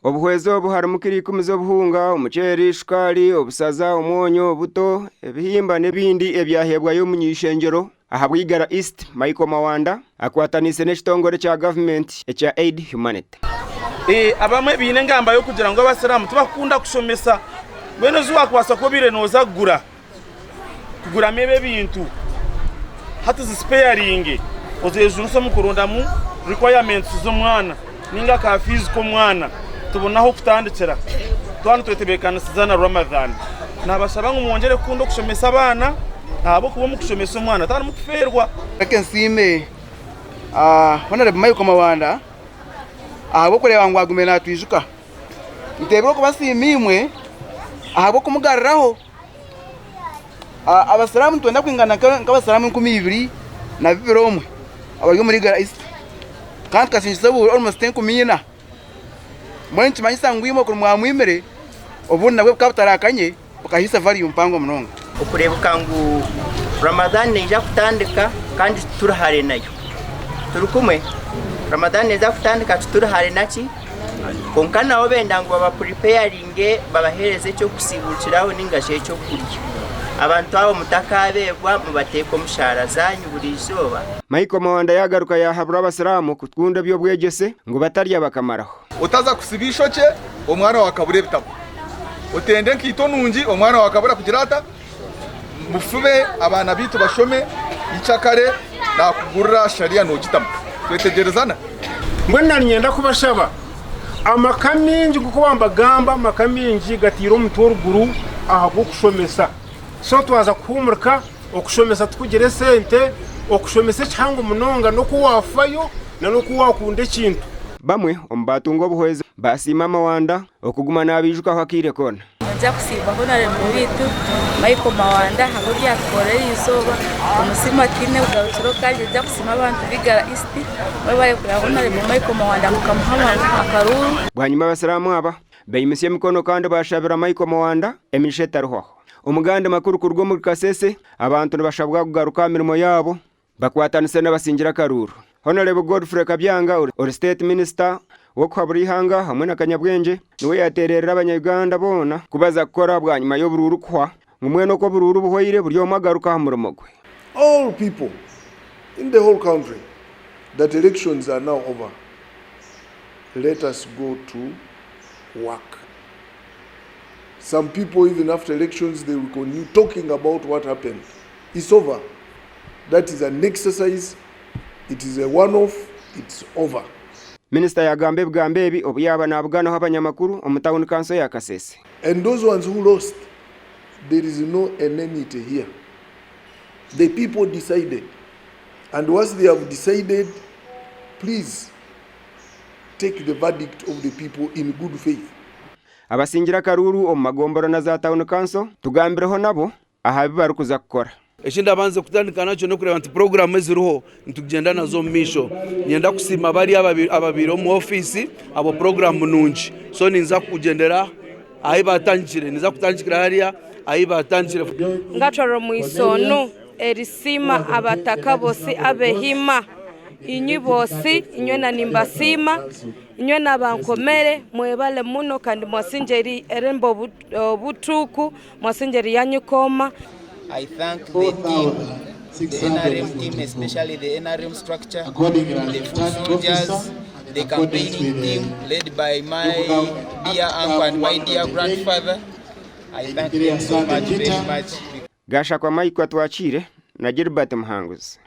Obuhwezo buharamukiri kumizo buhunga, umuceri, shukari, obusaza, umonyo, obuto, ebihimba nebindi ebyahebwayo mu nyishengero. Aha Bwigara East, Michael Mawanda akwatanise n'ekitongole kya government ekya Aid Humanity. Abamwe bine ngamba yo kugira ngo abasiramu tubakunda kushomesa bene zuwa kwasa ko birenoza kugura mebe bintu hati zisparing ozeju nso mukurunda mu requirements z'umwana ninga ka fees ko mwana tubonaho kutandikira twana twetebekana sizana Ramadan nabasaba ngo mwongere kundo kushomesa abana abo kuba mu kushomesa umwana tana mukuferwa akensime honorable Michael Mawanda abo kureba ngo agumena twijuka ntebero kubasimimwe abo kumugarraho abasalamu twenda kwingana nk'abasalamu 12 na 21 abari muri Bwigara East kandi kasinjisa bu almost 10 mwenchi manyisa ngwimo ku mwamwimere obundi nabwe bukabutarakanye bukahisa value mpango munonga okurebuka ngo Ramadan neja kutandika kandi turahare nayo turukumwe Ramadan neja kutandika turahare naki konkana obenda ngo baba preparing babahereze cyo kusibukiraho ningashe cyo kurya abantu abo mutakabebwa mubateko mushara zanyu burizoba. Michael Mawanda yagaruka yahabura abasiramu kutunda byo bwegese ngo batarya bakamaraho. Utaza kusibisho cye omwana wakabure bitabo utende nkitonungi omwana wakabura kugirata mufube abana bitu bashome icyakare nakugurira sharia no gitamo twetegerezana mbona nyenda kubashaba amakamingi kuko bambagamba makamingi gatiro mutoruguru aha gukushomesa so twaza kumurka okushomesa tukugire sente okushomesa cyangwa munonga no kuwafayo na no kuwakunde kintu bamwe ombatungo buhweze basima Mawanda okuguma nabijuka hakire kona nja kusiba honare mu bitu Michael Mawanda habo byakorera izoba umusima kine ugarukiro kaje nja kusima abantu Bwigara East babaye kuri honare mu Michael Mawanda mukamuhama akaruru bwanyuma abasiramu aba beyimisye mikono kandi bashabira Michael Mawanda emisheta ruho umuganda makuru kurwo muri Kasese abantu bashabwa kugaruka mirimo yabo bakwatanise n'abasingira karuru. Honorable Godfrey Kabyanga or State Minister wo kwaburihanga hamwe na Kanyabwenge niwe yaterera abanyaganda bona kubaza gukora bwanyuma yo bururu kwa ngumwe no ko bururu buhoyire buryo magaruka murumogwe. All people in the whole country that elections are now over, let us go to work. Some people even after elections they will continue talking about what happened. It's over. That is an exercise. It is a one-off. It's over. Minister yagambe bwambebi obuyaba nabugana abanyamakuru omutawuni kanso ya Kasese. And those ones who lost, there is no enmity here. The people decided. And once they have decided, please take the verdict of the people in good faith. Abasingira karuru omagomboro na za tawuni kanso tugambireho nabo ahabi barukuza gukora. Eshinda banze kutandika nacho no kureba anti program eziruho ntugenda nazo misho nyenda kusima bari ababiro mu office abo program nunji so ninza kugendera ayi batangire niza kutangikira hariya ayi batangire ngacoro mu isono erisima abataka bose abehima inyi bose inyona nimbasima inyona bankomere mwebale muno kandi mwasinjeri erembo butuku mwasinjeri yanyukoma. I thank the team, the NRM team, especially the NRM structure, the food soldiers, the campaigning team led by my dear uncle and my dear grandfather. I thank them so much, very much. Gasha kwa Mike atwachire na Gilbert Muhanguzi.